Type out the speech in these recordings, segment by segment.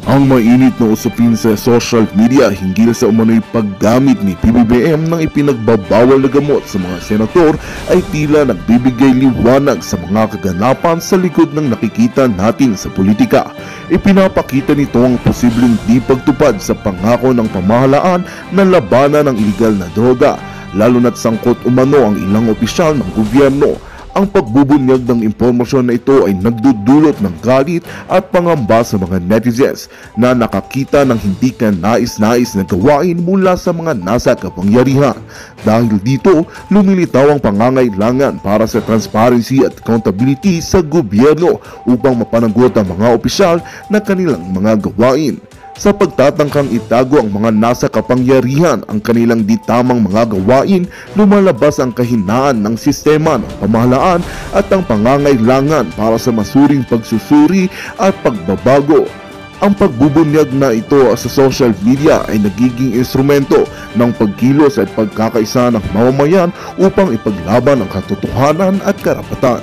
Ang mainit na usapin sa social media hinggil sa umano'y paggamit ni PBBM ng ipinagbabawal na gamot sa mga senador ay tila nagbibigay liwanag sa mga kaganapan sa likod ng nakikita natin sa politika. Ipinapakita nito ang posibleng di pagtupad sa pangako ng pamahalaan na labanan ng iligal na droga, lalo na't sangkot umano ang ilang opisyal ng gobyerno. Ang pagbubunyag ng impormasyon na ito ay nagdudulot ng galit at pangamba sa mga netizens na nakakita ng hindi kanais-nais na gawain mula sa mga nasa kapangyarihan. Dahil dito, lumilitaw ang pangangailangan para sa transparency at accountability sa gobyerno upang mapanagot ang mga opisyal na kanilang mga gawain. Sa pagtatangkang itago ang mga nasa kapangyarihan ang kanilang di tamang mga gawain, lumalabas ang kahinaan ng sistema ng pamahalaan at ang pangangailangan para sa masuring pagsusuri at pagbabago. Ang pagbubunyag na ito sa social media ay nagiging instrumento ng pagkilos at pagkakaisa ng mamamayan upang ipaglaban ang katotohanan at karapatan.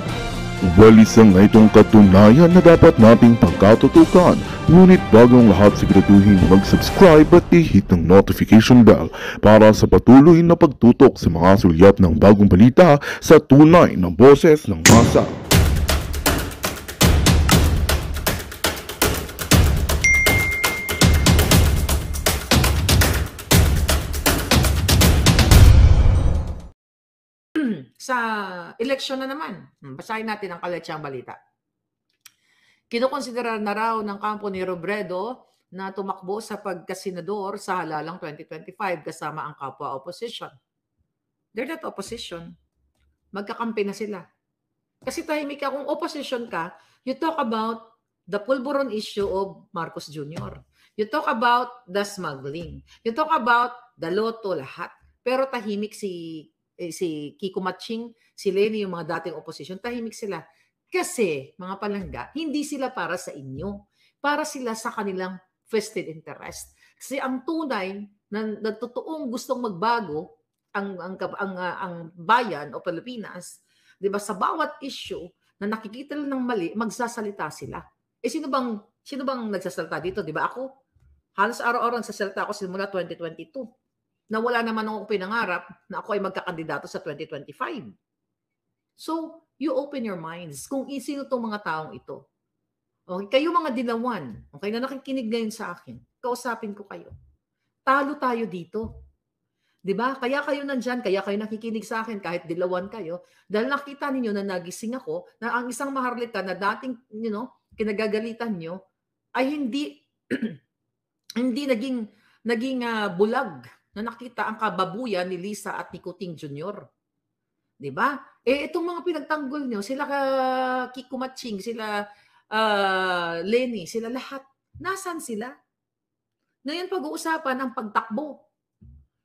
Walis ang itong katunayan na dapat nating pagkatutukan. Ngunit bago ang lahat, siguraduhin mag-subscribe at i-hit ang notification bell para sa patuloy na pagtutok sa mga sulyap ng bagong balita sa tunay na boses ng masa. Sa eleksyon na naman, basahin natin ang kalatsyang balita. Kinukonsidera na raw ng kampo ni Robredo na tumakbo sa pagkasenador sa halalang 2025 kasama ang kapwa opposition. They're not opposition. Magkakampi na sila. Kasi tahimik ka, kung opposition ka, you talk about the pulburon issue of Marcos Jr. You talk about the smuggling. You talk about the loto, lahat. Pero tahimik si Kiko Matching, si Leni, yung mga dating opposition, tahimik sila. Kasi, mga palangga, hindi sila para sa inyo. Para sila sa kanilang vested interest. Kasi ang tunay na totoong gustong magbago ang bayan o Pilipinas, 'di ba, sa bawat issue na nakikita lang ng mali, magsasalita sila. Sino bang nagsasalita dito, 'di ba? Ako, halos araw-araw nagsasalita ako simula 2022. Na wala naman akong pinangarap na ako ay magkakandidato sa 2025. So, you open your minds kung sino itong mga taong ito. Okay, kayo mga dilawan, okay, na nakikinig ngayon sa akin, kausapin ko kayo. Talo tayo dito. 'Di ba? Kaya kayo nandyan, kaya kayo nakikinig sa akin kahit dilawan kayo, dahil nakita ninyo na nagising ako, na ang isang maharlika na dating, kinagagalitan nyo, ay hindi hindi naging bulag na nakita ang kababuyan ni Lisa at ni Kuting Jr. 'Di ba? Itong mga pinagtanggol nyo, sila Kiko Matching, sila Leni, sila lahat, nasan sila? Ngayon pag-uusapan ang pagtakbo.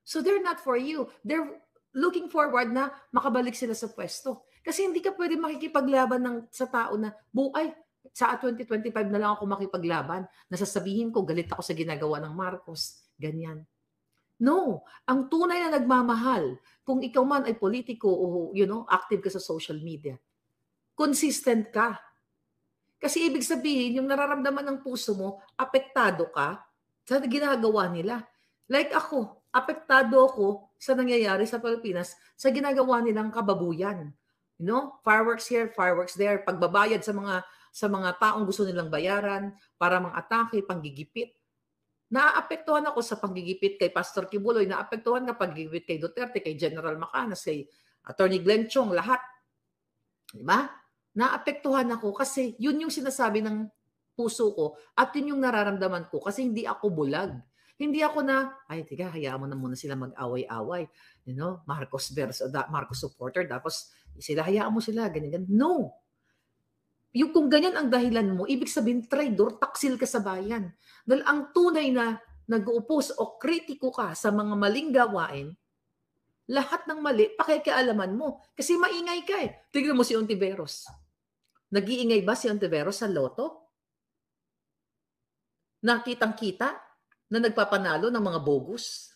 So they're not for you. They're looking forward na makabalik sila sa pwesto. Kasi hindi ka pwede makikipaglaban sa tao na buhay. Sa 2025 na lang ako makipaglaban. Nasasabihin ko, galit ako sa ginagawa ng Marcos. Ganyan. No, ang tunay na nagmamahal, kung ikaw man ay politiko o active ka sa social media, consistent ka. Kasi ibig sabihin, yung nararamdaman ng puso mo, apektado ka sa ginagawa nila. Like ako, apektado ako sa nangyayari sa Pilipinas sa ginagawa nilang kababuyan. Fireworks here, fireworks there, pagbabayad sa mga taong gusto nilang bayaran para mang-atake, panggigipit. Naapektuhan ako sa panggigipit kay Pastor Kibuloy, naapektuhan ka panggigipit kay Duterte, kay General Macanas, kay Attorney Glenn Chong, lahat. Diba? Naapektuhan ako kasi yun yung sinasabi ng puso ko at yun yung nararamdaman ko kasi hindi ako bulag. Hindi ako na, tiga, hayaan mo na muna sila mag-away-away. Marcos versus Marcos supporter, tapos sila, hayaan mo sila, ganyan. No! Yung kung ganyan ang dahilan mo, ibig sabihin, traitor, taksil ka sa bayan. Dahil ang tunay na nag-uupos o kritiko ka sa mga maling gawain, lahat ng mali, pakikialaman mo. Kasi maingay ka eh. Tignan mo si Ontiveros. Nag-iingay ba si Ontiveros sa loto? Nakitang-kita na nagpapanalo ng mga bogus?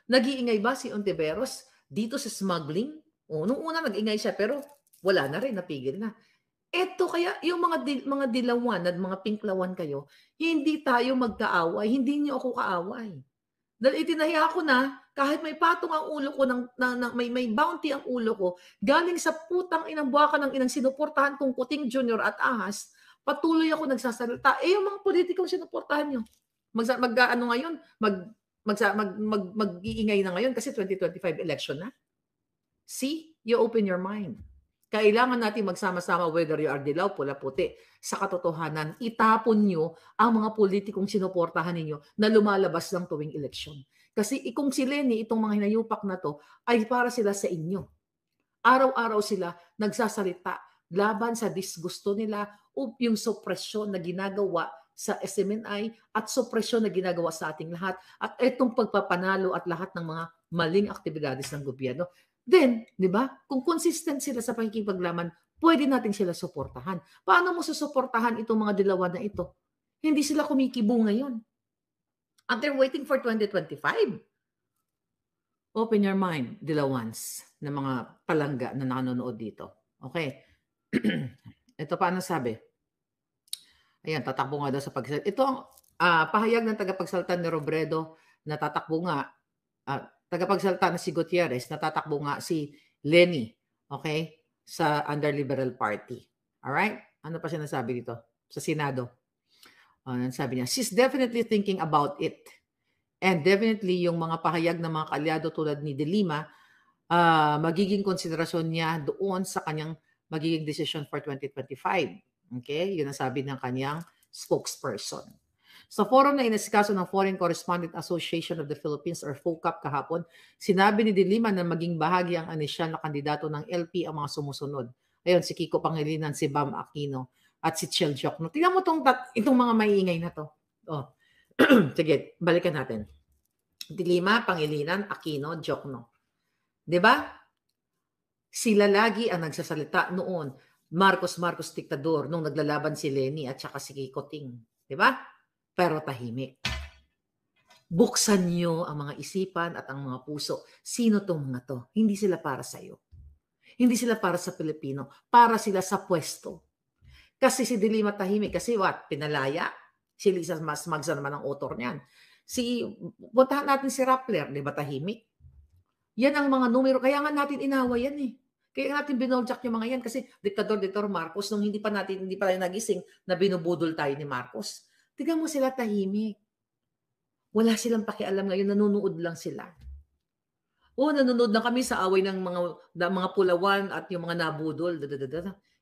Nag-iingay ba si Ontiveros dito sa smuggling? Nung una nag-ingay siya pero wala na rin, napigil na. Eto kaya yung mga dilawan at mga pinklawan kayo, hindi tayo magkaaway, hindi niyo ako kaaway. Dahil itinahiya ko na kahit may patong ang ulo ko may bounty ang ulo ko, galing sa putang inang buwakan ng inang sinuportahan kong Kuting Junior at Ahas, patuloy ako nagsasalita. Eh yung mga politikong sinuportahan niyo, ano ngayon, mag-iingay na ngayon kasi 2025 election na. See, you open your mind. Kailangan natin magsama-sama whether you are dilaw, pula, puti. Sa katotohanan, itapon nyo ang mga politikong sinuportahan ninyo na lumalabas ng tuwing eleksyon. Kasi kung si Lenny, itong mga hinayupak na to, ay para sila sa inyo. Araw-araw sila nagsasalita laban sa disgusto nila o yung supresyon na ginagawa sa SMNI at supresyon na ginagawa sa ating lahat at itong pagpapanalo at lahat ng mga maling aktibidades ng gobyerno. Then, di ba, kung consistent sila sa pakikipaglaban, pwede natin sila suportahan. Paano mo susuportahan itong mga dilawan na ito? Hindi sila kumikibo ngayon. And they're waiting for 2025. Open your mind, dilawans, na mga palangga na nanonood dito. Okay. Ito paano sabi? Ayan, tatakbo nga daw sa pagsalita. Ito ang pahayag ng tagapagsalita ni Robredo na tatakbo nga. Tagapagsalita na si Gutierrez, natatakbo nga si Lenny, okay, sa under Liberal Party. Alright? Ano pa sinasabi dito? Sa Senado. Sabi niya, she's definitely thinking about it. And definitely yung mga pahayag ng mga kalyado tulad ni De Lima, magiging konsiderasyon niya doon sa kanyang magiging decision for 2025. Okay? Yun ang sabi ng kanyang spokesperson. Sa forum na inasikaso ng Foreign Correspondent Association of the Philippines or FOCAP kahapon, sinabi ni De Lima na maging bahagi ang inisyal na kandidato ng LP ang mga sumusunod. Ayun, si Kiko Pangilinan, si Bam Aquino, at si Chel Jokno. Tingnan mo itong mga maiingay na to. Oh. Sige, balikan natin. De Lima, Pangilinan, Aquino, Jokno. Diba? Sila lagi ang nagsasalita noon. Marcos diktador nung naglalaban si Lenny at saka si Kiko Ting. Diba? Pero tahimik. Buksan nyo ang mga isipan at ang mga puso. Sino tong mga to? Hindi sila para sa'yo. Hindi sila para sa Pilipino. Para sila sa pwesto. Kasi si De Lima tahimik. Kasi what? Pinalaya? Si Lisa Magsa naman ang author niyan. Puntahan natin si Rappler. Di ba tahimik? Yan ang mga numero. Kaya nga natin inaway yan eh. Kaya natin binoljak yung mga yan. Kasi Diktator Marcos, nung hindi pa nagising na binubudol tayo ni Marcos. Tignan mo sila tahimik. Wala silang pakialam ngayon, nanonood lang sila. Nanonood na kami sa away ng mga pulawan at yung mga nabudol.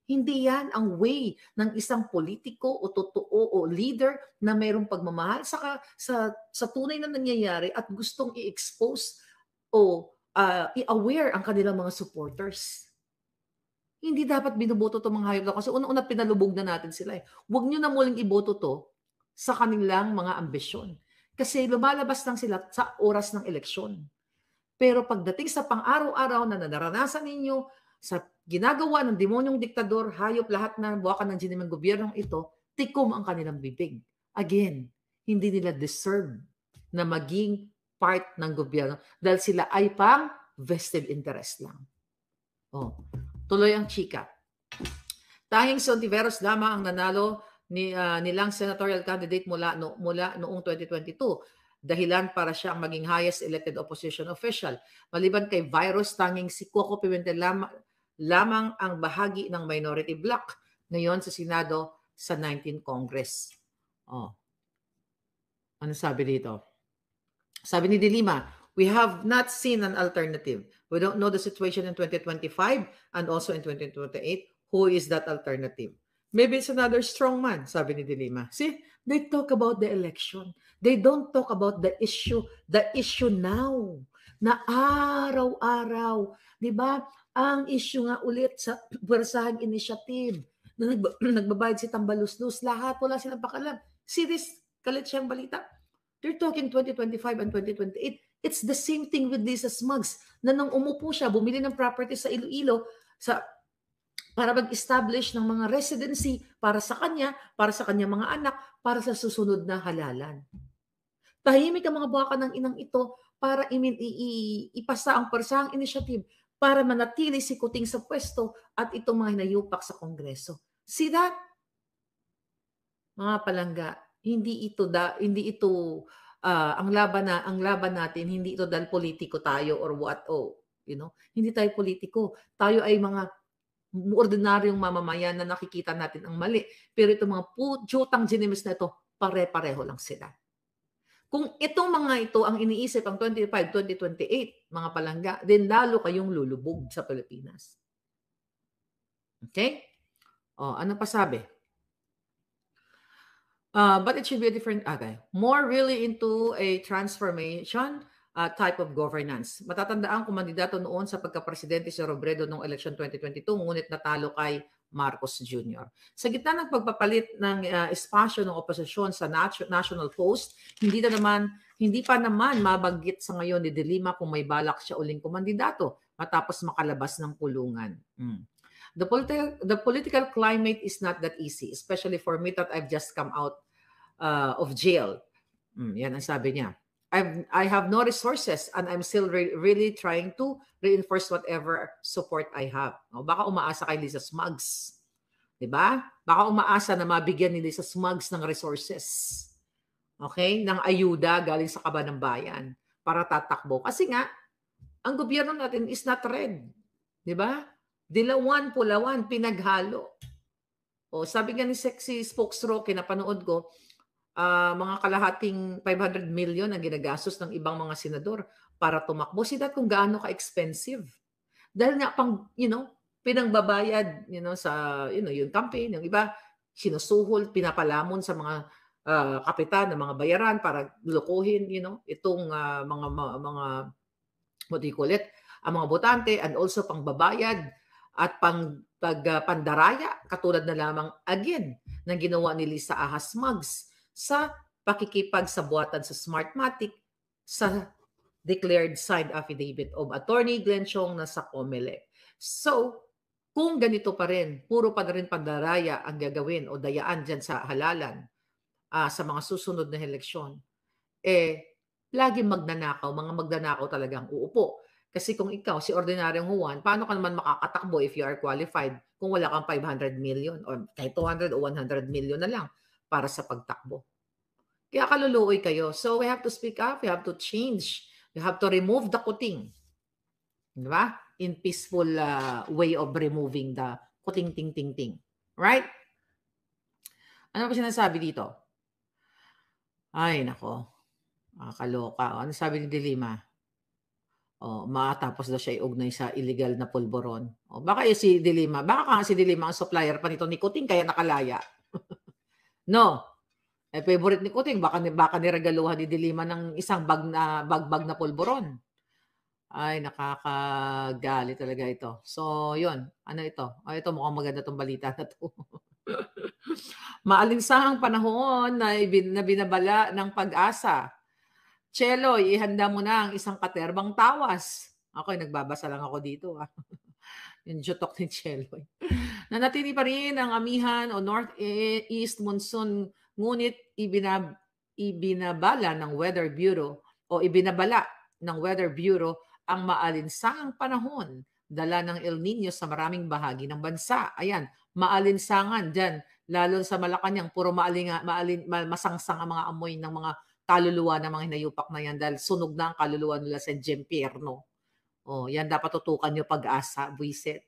Hindi yan ang way ng isang politiko o totoo o leader na mayroong pagmamahal sa tunay na nangyayari at gustong i-expose o i-aware ang kanilang mga supporters. Hindi dapat binuboto itong mga hayop na kasi una-una pinalubog na natin sila. Huwag nyo na muling iboto to sa kanilang mga ambisyon. Kasi lumalabas lang sila sa oras ng eleksyon. Pero pagdating sa pang-araw-araw na naranasan ninyo sa ginagawa ng demonyong diktador, hayop lahat na buwakan ng ginimang gobyernong ito, tikom ang kanilang bibig. Again, hindi nila deserve na maging part ng gobyerno dahil sila ay pang vested interest lang. Tuloy ang chika. Tanging si Ontiveros lamang ang nanalo nilang senatorial candidate mula noong 2022. Dahilan para siya ang maging highest elected opposition official. Maliban kay Virus, tanging si Coco Pimentel lamang ang bahagi ng minority bloc ngayon sa Senado sa 19th Congress. Ano sabi dito? Sabi ni De Lima, we have not seen an alternative. We don't know the situation in 2025 and also in 2028. Who is that alternative? Maybe it's another strong man, sabi ni De Lima. See, they talk about the election. They don't talk about the issue now. Na araw-araw, di ba? Ang issue nga ulit sa Pwersahang Initiative na nagbabayad si Tambaluslos, lahat, wala silang pakalam. Serious, kalit siyang balita. They're talking 2025 and 2028. It's the same thing with Lisa Smugs na nang umupo siya, bumili ng property sa Iloilo para mag-establish ng mga residency para sa kanya, para sa kanyang mga anak, para sa susunod na halalan. Tahimik ang mga buwakan ng inang ito para ipasa ang Pwersahang Initiative para manatili si Kuting sa pwesto at itong mga hinayupak sa Kongreso. See that? Mga palangga, hindi ito ang laban natin hindi ito dahil politiko tayo or what, hindi tayo politiko. Tayo ay mga ordinaryong mamamayan na nakikita natin ang mali. Pero itong mga tiyotang ginimis na ito, pare-pareho lang sila. Kung itong mga ito ang iniisip ang 25, 2028, mga palangga, then lalo kayong lulubog sa Pilipinas. Okay? Ano pa sabi? But it should be a different, more really into a transformation type of governance. Matatandaan kung mandidato noon sa pagka-presidente si Robredo noong election 2022, ngunit natalo kay Marcos Jr. Sa gitna ng pagpapalit ng espasyo ng oposisyon sa national post, hindi pa naman mabanggit sa ngayon ni De Lima kung may balak siya uling kumandidato matapos makalabas ng kulungan. The political climate is not that easy, especially for me that I've just come out of jail. Yan ang sabi niya. I have no resources and I'm still really trying to reinforce whatever support I have. Baka umaasa kay Lisa Smugs. Diba? Baka umaasa na mabigyan ni Lisa Smugs ng resources. Okay? Ng ayuda galing sa kaba ng bayan para tatakbo. Kasi nga, ang gobyerno natin is not red. Diba? Dilawan, pulawan, pinaghalo. Sabi nga ni Sexy Spokesro, kinapanood ko, mga kalahating 500 million ang ginagastos ng ibang mga senador para tumakbo. See that kung gaano ka-expensive. Dahil nga pinangbabayad, sa, yung campaign, yung iba, sinusuhol, pinapalamon sa mga kapitan ng mga bayaran para lukuhin, itong mga what do you call it, ang mga botante, and also pangbabayad at pandaraya, katulad na lamang again ng ginawa ni Lisa Ahas Smugs sa pakikipagsabuatan sa Smartmatic sa declared signed affidavit of Attorney Glenn Chong na sa COMELEC. So, kung ganito pa rin, puro pa na rin pandaraya ang gagawin o dayaan dyan sa halalan sa mga susunod na eleksyon, laging magnanakaw, mga magnanakaw talagang uupo. Kasi kung ikaw, si ordinaryong Juan, paano ka naman makakatakbo if you are qualified kung wala kang 500 million or kahit 200 o 100 million na lang para sa pagtakbo? Kaya kaluluoy kayo. So we have to speak up, we have to change, we have to remove the kuting. Diba? In peaceful way of removing the kuting ting ting ting. Right? Ano pa sinasabi dito? Ay, nako. Kaloka. Ano sabi ni De Lima? Matapos daw siya iugnay sa illegal na pulburon. Baka si De Lima, si De Lima ang supplier pa nito ni Kuting kaya nakalaya. No. Favorite ni Kuting, baka niregaluhan ni De Lima ng isang bag na pulburon. Ay, nakakagali talaga ito. So, yun. Ano ito? Ito mukhang maganda tong balita na to. Maalinsahang panahon na binabala ng Pag-asa. Cheloy, ihanda mo na ang isang katerbang tawas. Ako, nagbabasa lang ako dito. Yung jutok ni Cheloy. Nanatili pa rin ang amihan o northeast monsoon, ngunit ibinabala ng Weather Bureau ang maalinsahang panahon, dala ng El Nino sa maraming bahagi ng bansa. Ayan, maalinsangan dyan, lalo sa Malacanang, puro masangsang ang mga amoy ng mga kaluluwa ng mga hinayupak na yan dahil sunog na ang kaluluwa nila sa Jempierno. Yan dapat tutukan nyo Pag-asa, buisit.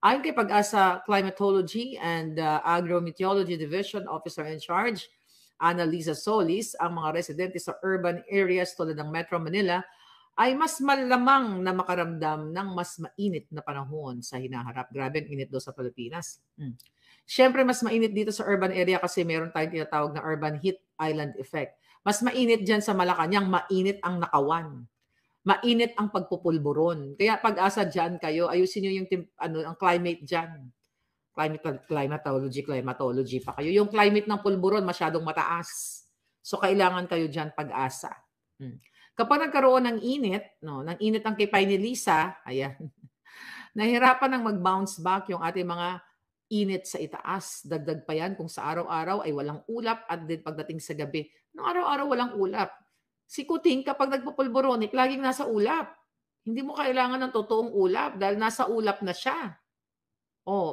Ayon kay Pag-asa Climatology and Agrometeorology Division Officer in Charge, Annalisa Solis, ang mga residente sa urban areas tulad ng Metro Manila ay mas malamang na makaramdam ng mas mainit na panahon sa hinaharap. Grabe ang init daw sa Pilipinas. Siyempre, mas mainit dito sa urban area kasi meron tayong tinatawag na urban heat island effect. Mas mainit dyan sa Malacanang, mainit ang nakawan. Mainit ang pagpupulburon. Kaya Pag-asa dyan kayo, ayusin nyo yung ang climate dyan. Climatology pa kayo. Yung climate ng pulburon masyadong mataas. So, kailangan kayo dyan Pag-asa. Kapag nagkaroon ng init, ng init ang kipay ni Lisa, ayan, nahirapan ng mag-bounce back yung ating mga init sa itaas. Dagdag pa yan kung sa araw-araw ay walang ulap at din pagdating sa gabi, ng araw-araw walang ulap. Si Kuting kapag nagpupulboronik, laging nasa ulap. Hindi mo kailangan ng totoong ulap dahil nasa ulap na siya.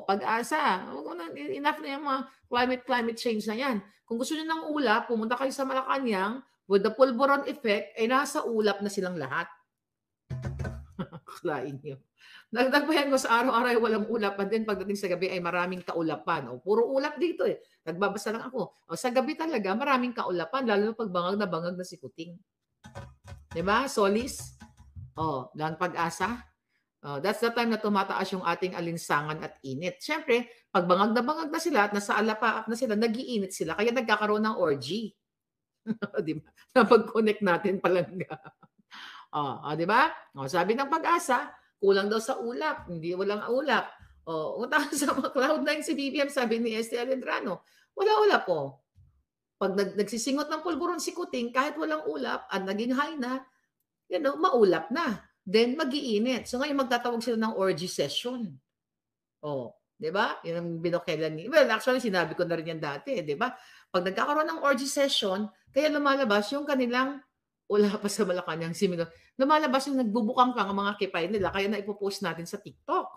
Pag-asa. Enough na yung mga climate change na yan. Kung gusto nyo ng ulap, pumunta kayo sa Malacanang, with the pulveron effect, ay nasa ulap na silang lahat. Akalain nyo. Nagtagpayan ko sa araw-araw ay walang ulap, and then pagdating sa gabi ay maraming kaulapan. Puro ulap dito eh. Nagbabasa lang ako. Sa gabi talaga, maraming kaulapan, lalo pag bangag na si Kuting. Diba? Solis? Lang Pag-asa? That's the time na tumataas yung ating alinsangan at init. Siyempre, pag bangag na sila at nasa alapaap na sila, nag-iinit sila. Kaya nagkakaroon ng orgy. Diba? Napag-connect natin palangga. Diba? Sabi ng Pag-asa, kulang daw sa ulap. Hindi, walang ulap. Punta sa mga Cloud9 si BBM, sabi ni Este Alendrano, wala ulap po. Pag nagsisingot ng pulburon si Kuting, kahit walang ulap at naging high na, maulap na. Then mag-iinit. So ngayon magtatawag sila ng orgy session. Di ba? Yun ang binokelan ni... Well, actually, sinabi ko na rin yan dati, di ba? Pag nagkakaroon ng orgy session, kaya lumalabas yung kanilang, wala pa sa Malacanang, lumalabas yung nagbubukang kang mga kipay nila, kaya na ipopost natin sa TikTok.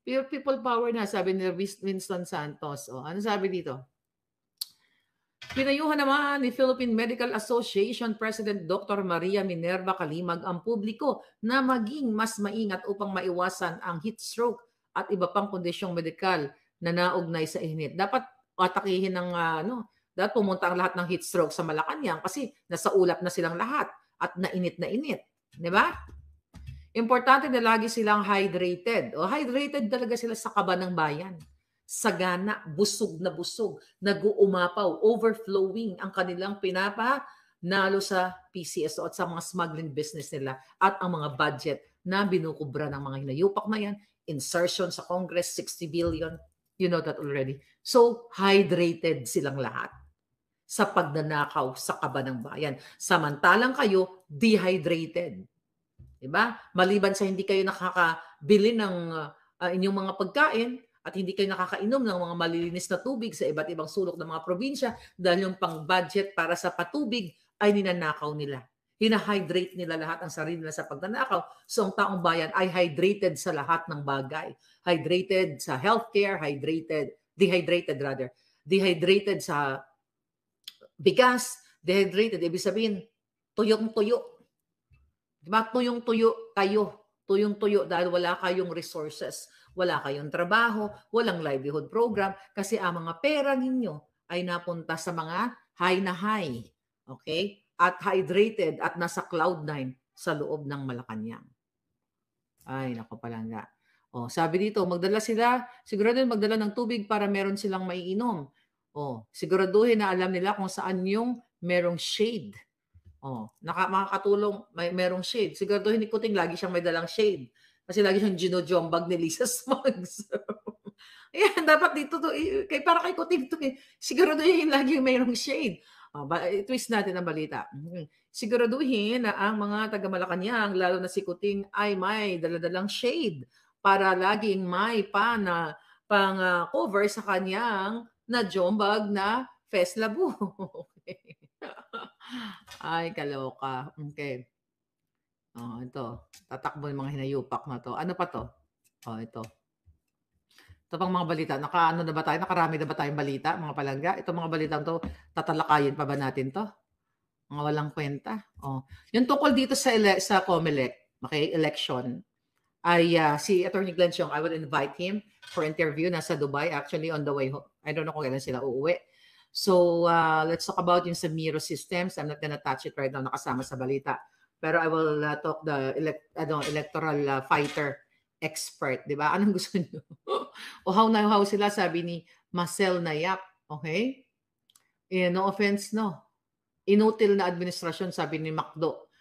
Pure people power na, sabi ni Winston Santos. Ano sabi dito? Pinayuhan naman ni Philippine Medical Association President Dr. Maria Minerva Kalimag ang publiko na maging mas maingat upang maiwasan ang heat stroke at iba pang kondisyong medikal na naugnay sa init. Dapat atakihin ng dapat pumunta ang lahat ng heat stroke sa Malacanang kasi nasa ulap na silang lahat at nainit na init. Di ba? Importante na lagi silang hydrated. Hydrated talaga sila sa kaba ng bayan. Sagana, busog na busog, nag-uumapaw, overflowing ang kanilang pinapanalo sa PCSO at sa mga smuggling business nila at ang mga budget na binukubra ng mga hinayupak na yan, insertion sa Congress, 60 billion, you know that already. So, hydrated silang lahat sa pagnanakaw sa kaba ng bayan. Samantalang kayo, dehydrated. Diba? Maliban sa hindi kayo nakakabili ng inyong mga pagkain, at hindi kayo nakakainom ng mga malilinis na tubig sa iba't ibang sulok ng mga probinsya dahil yung pang-budget para sa patubig ay ninanakaw nila. Hina-hydrate nila lahat ang sarili nila sa pagnanakaw. So ang taong bayan ay hydrated sa lahat ng bagay. Hydrated sa healthcare, dehydrated sa bigas, dehydrated, ibig sabihin, tuyong-tuyo. Diba? Tuyong-tuyo kayo. Tuyong-tuyo dahil wala kayong resources. Wala kayong trabaho, walang livelihood program kasi ang mga pera ninyo ay napunta sa mga high na high. Okay? At hydrated at nasa Cloud9 sa loob ng Malacanang. Ay, nako palangga. Sabi dito, magdala sila, siguraduhin magdala ng tubig para meron silang maiinom. Siguraduhin na alam nila kung saan yung merong shade. Makakatulong, merong shade. Siguraduhin ni Kuting lagi siyang may dalang shade. Kasi lagi siyang ginojombag ni Lisa Smugs. Ayan, dapat dito to, para kay Kuting to, siguraduhin lagi mayroong shade. Twist natin ang balita. Siguraduhin na ang mga taga Malacanang, lalo na si Kuting, ay may daladalang shade para laging may pang-cover sa kanyang na-jombag na Feslabu. Okay. Ay, kaloka. Okay. Ito. Tatakbo yung mga hinayupak na to. Ano pa to? Ito. Ito pang mga balita. Nakarami na ba tayong balita, mga palangga? Ito mga balitang to, tatalakayin pa ba natin to? Mga walang kwenta. Yung tungkol dito sa COMELEC, okay, election, ay si Attorney Glenn Siong, I will invite him for interview. Nasa Dubai, actually, on the way home. I don't know kung kailan sila uuwi. So, let's talk about yung sa Miro systems. I'm not gonna touch it right now, nakasama sa balita. Pero I will talk the electoral fighter expert, di ba? Anong gusto niyo? How sila, sabi ni Marcel Nayap, okay? No offense, no. Inutil na administrasyon, sabi ni Macdo.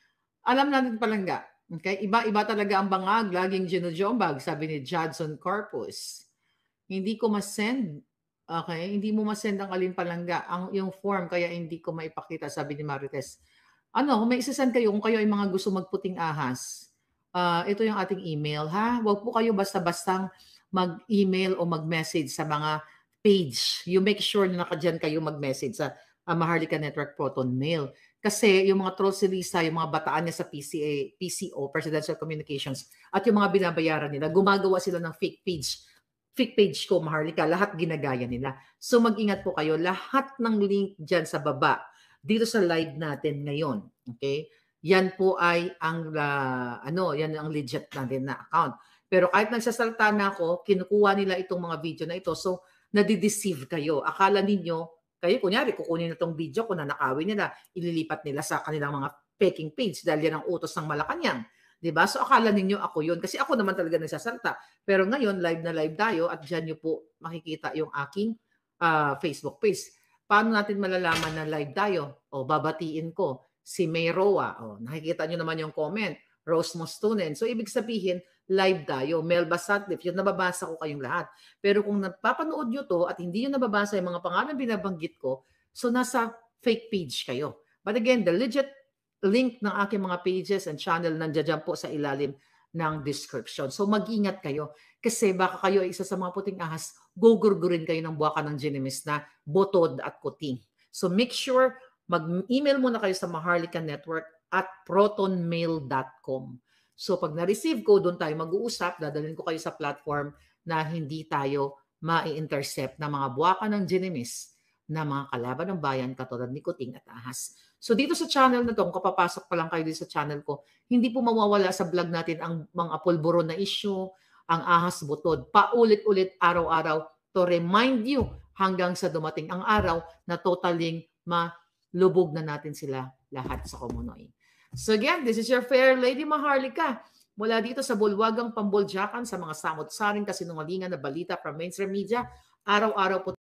Alam natin palangga, okay? Iba talaga ang bangag, laging ginojombag, sabi ni Judson Corpus. Hindi ko masend, okay? Hindi mo masend ang alin palangga, yung form, kaya hindi ko maipakita, sabi ni Marites. Kung may isasend kayo, kung kayo ay mga gusto magputing ahas, ito yung ating email, ha? Huwag po kayo basta-bastang mag-email o mag-message sa mga page. You make sure na nakadyan kayo mag-message sa Maharlika Network Proton Mail. Kasi yung mga troll si Lisa, yung mga bataan niya sa PCO, Presidential Communications, at yung mga binabayaran nila, gumagawa sila ng fake page fake page ko, Maharlika, lahat ginagaya nila. So mag-ingat po kayo. Lahat ng link dyan sa baba, dito sa live natin ngayon, okay? Yan po ay ang, yan ang legit natin na account. Pero kahit nagsasalta na ako, kinukuha nila itong mga video na ito. So, nadideceive kayo. Akala ninyo, kayo kunyari, kukunin na itong video ko na nakawin nila, ililipat nila sa kanilang mga faking page dahil yan ang utos ng Malacanang. Diba? So, akala ninyo ako yun. Kasi ako naman talaga nagsasalta. Pero ngayon, live na live tayo at dyan nyo po makikita yung aking Facebook page. Paano natin malalaman na live tayo? O, babatiin ko si May Roa. O, nakikita nyo naman yung comment. Rose Mostunen. So, ibig sabihin, live tayo. Melba Satlif, yun nababasa ko kayong lahat. Pero kung napapanood nyo to at hindi nyo nababasa yung mga pangalan binabanggit ko, so nasa fake page kayo. But again, the legit link ng aking mga pages and channel nandiyan po sa ilalim ng description. So mag-ingat kayo kasi baka kayo ay isa sa mga puting ahas, gugurgurin kayo ng buwaka ng Genimis na botod at kuting. So make sure mag-email muna kayo sa Maharlika Network at protonmail.com. So pag na-receive ko, doon tayo mag-uusap, dadalhin ko kayo sa platform na hindi tayo ma-intercept na mga buwaka ng Genimis na mga kalaban ng bayan katulad ni Kuting at Ahas. So dito sa channel na to, kung kapapasok pa lang kayo dito sa channel ko, hindi po mawawala sa vlog natin ang mga pulburon na issue, ang ahas butod, paulit-ulit araw-araw to remind you hanggang sa dumating ang araw na totaling malubog na natin sila lahat sa Komonoy. So again, this is your fair lady Maharlika. Mula dito sa bulwagang pamboljakan sa mga samot-saring kasinungalingan na balita from mainstream media, araw-araw po